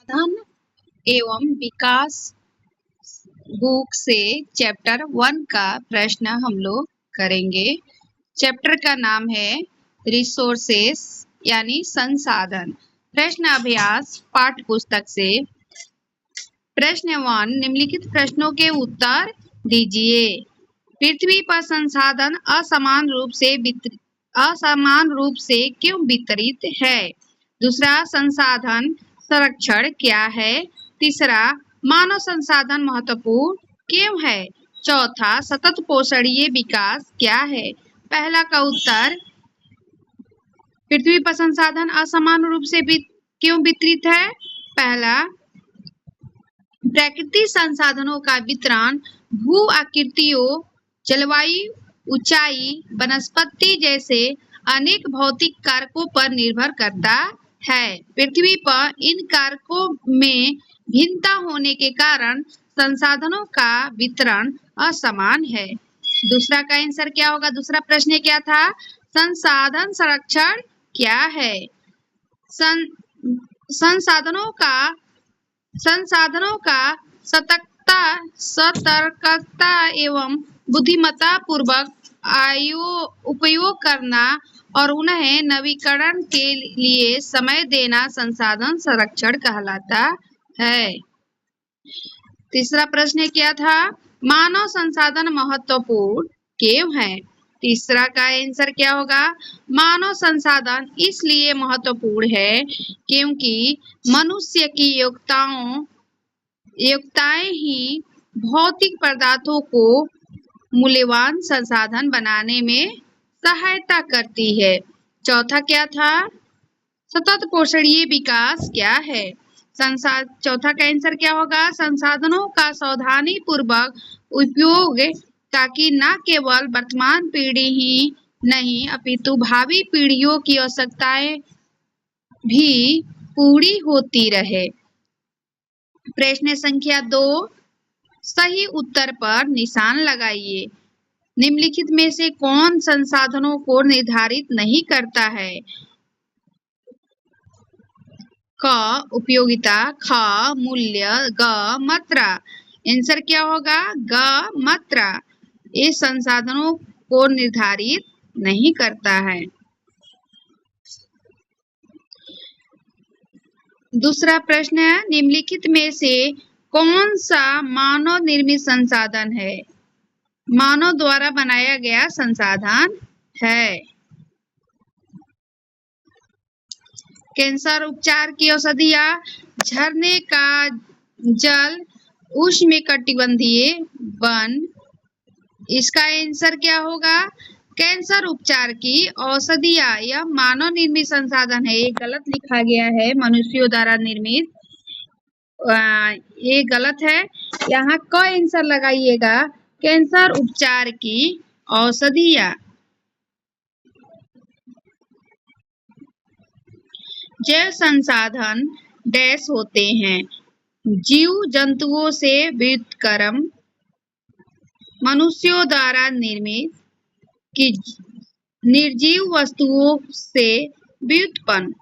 संसाधन एवं विकास बुक से चैप्टर 1 का प्रश्न हम लोग करेंगे। चैप्टर का नाम है रिसोर्सेस यानी संसाधन। प्रश्न अभ्यास पाठ्य पुस्तक से प्रश्न 1 निम्नलिखित प्रश्नों के उत्तर दीजिए। पृथ्वी पर संसाधन असमान रूप से क्यों वितरित है? दूसरा, संसाधन संरक्षण क्या है? तीसरा, मानव संसाधन महत्वपूर्ण क्यों है? चौथा, सतत पोषणीय विकास क्या है? पहला का उत्तर, पृथ्वी पर संसाधन असमान रूप से क्यों वितरित है? पहला, प्राकृतिक संसाधनों का वितरण भू आकृतियों, जलवायु, ऊंचाई, वनस्पति जैसे अनेक भौतिक कारकों पर निर्भर करता है। पृथ्वी पर इन कारकों में भिन्नता होने के कारण संसाधनों का वितरण असमान है। दूसरा का आंसर क्या होगा? दूसरा प्रश्न क्या था? संसाधन संरक्षण क्या है? संसाधनों का सतर्कता एवं बुद्धिमत्ता पूर्वक उपयोग करना और उन्हें नवीकरण के लिए समय देना संसाधन संरक्षण कहलाता है। तीसरा प्रश्न क्या था? मानव संसाधन महत्वपूर्ण क्यों है? तीसरा का आंसर क्या होगा? मानव संसाधन इसलिए महत्वपूर्ण है क्योंकि मनुष्य की योग्यताएं ही भौतिक पदार्थों को मूल्यवान संसाधन बनाने में सहायता करती है। चौथा क्या था? सतत पोषणीय विकास क्या है? चौथा का आंसर क्या होगा? संसाधनों का सावधानी पूर्वक उपयोग ताकि न केवल वर्तमान पीढ़ी ही नहीं अपितु भावी पीढ़ियों की आवश्यकताएं भी पूरी होती रहे। प्रश्न संख्या 2, सही उत्तर पर निशान लगाइए। निम्नलिखित में से कौन संसाधनों को निर्धारित नहीं करता है? क उपयोगिता, ख मूल्य, ग मात्रा। आंसर क्या होगा? ग मात्रा। ये संसाधनों को निर्धारित नहीं करता है। दूसरा प्रश्न, निम्नलिखित में से कौन सा मानव निर्मित संसाधन है? मानव द्वारा बनाया गया संसाधन है। कैंसर उपचार की औषधियां, झरने का जल, उष्णकटिबंधीय वन। इसका आंसर क्या होगा? कैंसर उपचार की औषधियां यह मानव निर्मित संसाधन है। ये गलत लिखा गया है, मनुष्यों द्वारा निर्मित। ये गलत है। यहाँ क आंसर लगाइएगा, कैंसर उपचार की औषधियां। जैव संसाधन डैश होते हैं? जीव जंतुओं से व्युत्क्रम, मनुष्यों द्वारा निर्मित, कि निर्जीव वस्तुओं से व्युत्पन्न।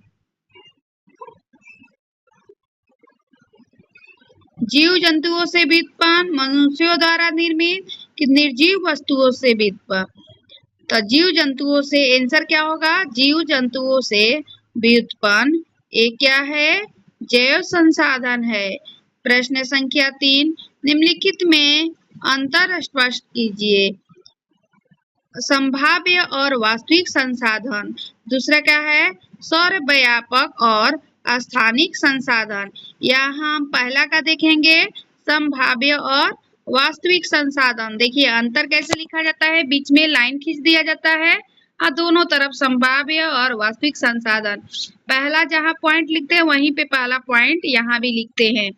जीव जंतुओं से व्युत्पन्न, मनुष्यों द्वारा निर्मित, कि निर्जीव वस्तुओं से व्युत्पन्न। तो जीव जंतुओं से आंसर क्या होगा? जीव जंतुओं से व्युत्पन्न। ये क्या है? जैव संसाधन है। प्रश्न संख्या 3, निम्नलिखित में अंतर स्पष्ट कीजिए। संभाव्य और वास्तविक संसाधन। दूसरा क्या है? सर्वव्यापक और स्थानिक संसाधन। यहाँ हम पहला का देखेंगे, संभाव्य और वास्तविक संसाधन। देखिए अंतर कैसे लिखा जाता है, बीच में लाइन खींच दिया जाता है और दोनों तरफ संभाव्य और वास्तविक संसाधन। पहला जहाँ पॉइंट लिखते हैं वहीं पे पहला पॉइंट यहाँ भी लिखते हैं।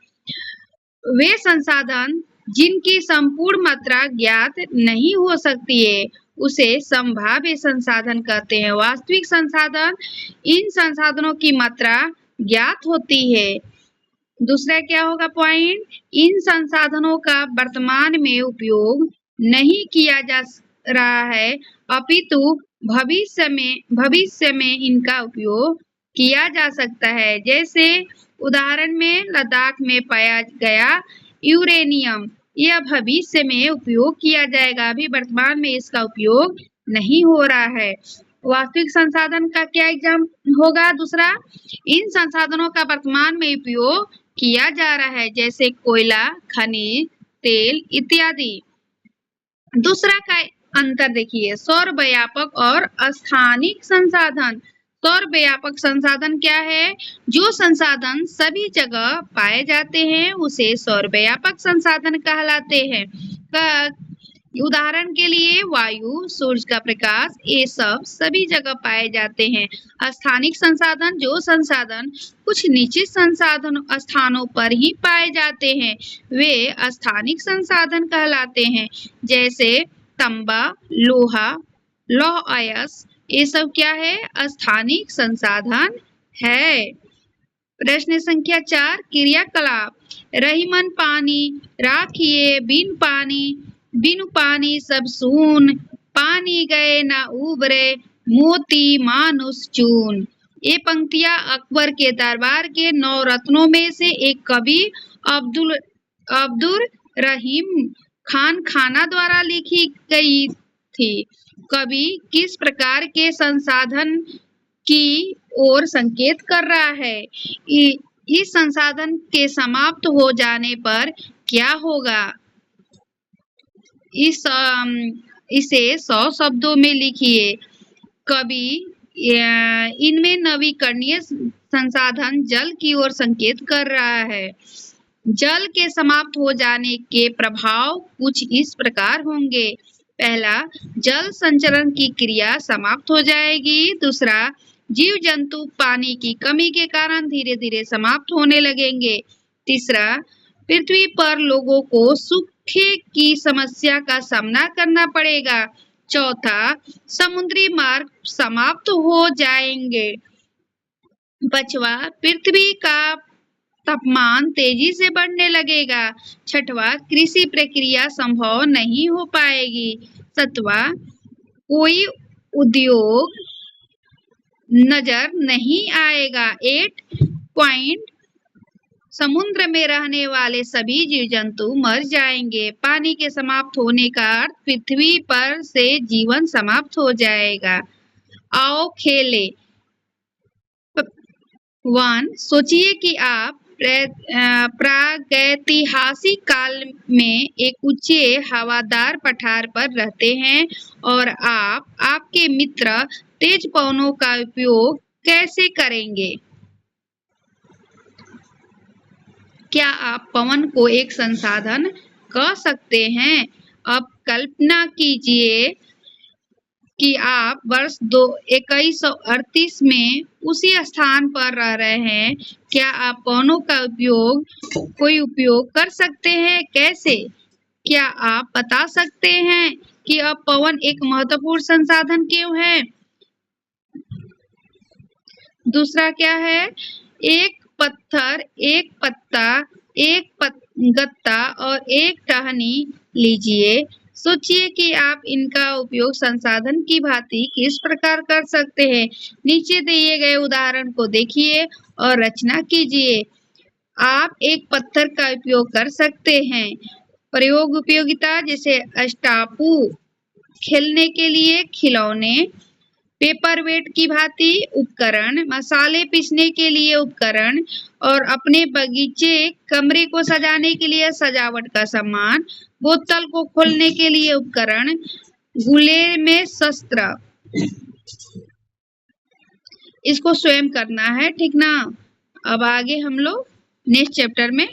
वे संसाधन जिनकी संपूर्ण मात्रा ज्ञात नहीं हो सकती है उसे संभाव्य संसाधन कहते हैं। वास्तविक संसाधन, इन संसाधनों की मात्रा ज्ञात होती है। दूसरा क्या होगा पॉइंट? इन संसाधनों का वर्तमान में उपयोग नहीं किया जा रहा है अपितु भविष्य में इनका उपयोग किया जा सकता है। जैसे उदाहरण में लद्दाख में पाया गया यूरेनियम, यह भविष्य में उपयोग किया जाएगा, अभी वर्तमान में इसका उपयोग नहीं हो रहा है। वास्तविक संसाधन का क्या एग्जाम होगा? दूसरा, इन संसाधनों का वर्तमान में उपयोग किया जा रहा है, जैसे कोयला, खनिज तेल इत्यादि। दूसरा का अंतर देखिए, सौर व्यापक और स्थानिक संसाधन। सौर व्यापक संसाधन क्या है? जो संसाधन सभी जगह पाए जाते हैं उसे सौर व्यापक संसाधन कहलाते हैं। उदाहरण के लिए वायु, सूरज का प्रकाश, ये सब सभी जगह पाए जाते हैं। स्थानिक संसाधन, जो संसाधन कुछ निश्चित संसाधन स्थानों पर ही पाए जाते हैं वे स्थानिक संसाधन कहलाते हैं, जैसे तांबा, लोहा, लौह अयस्क, ये सब क्या है? स्थानिक संसाधन है। प्रश्न संख्या 4, क्रियाकलाप। रहीमन पानी राखिए, बिनु पानी सब सून, पानी गए न उबरे, मोती मानुष चून। ये पंक्तियां अकबर के दरबार के 9 रत्नों में से एक कवि अब्दुल रहीम खान खाना द्वारा लिखी गई थी। कवि किस प्रकार के संसाधन की ओर संकेत कर रहा है? इस संसाधन के समाप्त हो जाने पर क्या होगा? इसे 100 शब्दों में लिखिए। कवि इनमें नवीकरणीय संसाधन जल की ओर संकेत कर रहा है। जल के समाप्त हो जाने के प्रभाव कुछ इस प्रकार होंगे। पहला, जल संचरण की क्रिया समाप्त हो जाएगी। दूसरा, जीव जंतु पानी की कमी के कारण धीरे धीरे समाप्त होने लगेंगे। तीसरा, पृथ्वी पर लोगों को सूखे की समस्या का सामना करना पड़ेगा। चौथा, समुद्री मार्ग समाप्त हो जाएंगे। पांचवा, पृथ्वी का तापमान तेजी से बढ़ने लगेगा। छठवा, कृषि प्रक्रिया संभव नहीं हो पाएगी। सातवां, कोई उद्योग नजर नहीं आएगा। 8 पॉइंट, समुद्र में रहने वाले सभी जीव जंतु मर जाएंगे। पानी के समाप्त होने का अर्थ पृथ्वी पर से जीवन समाप्त हो जाएगा। आओ खेले। 1, सोचिए कि आप प्रागैतिहासिक काल में एक ऊंचे हवादार पठार पर रहते हैं और आपके मित्र तेज पवनों का उपयोग कैसे करेंगे? क्या आप पवन को एक संसाधन कह सकते हैं? अब कल्पना कीजिए कि आप वर्ष 2138 में उसी स्थान पर रह रहे हैं। क्या आप पवनों का उपयोग कर सकते हैं? कैसे? क्या आप बता सकते हैं कि अब पवन एक महत्वपूर्ण संसाधन क्यों है? दूसरा क्या है? एक पत्थर, एक पत्ता, एक गत्ता और एक टहनी लीजिए। सोचिए कि आप इनका उपयोग संसाधन की भांति किस प्रकार कर सकते हैं। नीचे दिए गए उदाहरण को देखिए और रचना कीजिए। आप एक पत्थर का उपयोग कर सकते हैं। प्रयोग उपयोगिता, जैसे स्टापू, खेलने के लिए खिलौने, पेपरवेट की भांति उपकरण, मसाले पीसने के लिए उपकरण और अपने बगीचे कमरे को सजाने के लिए सजावट का सामान, बोतल को खोलने के लिए उपकरण, गुले में शस्त्र। इसको स्वयं करना है, ठीक ना? अब आगे हम लोग नेक्स्ट चैप्टर में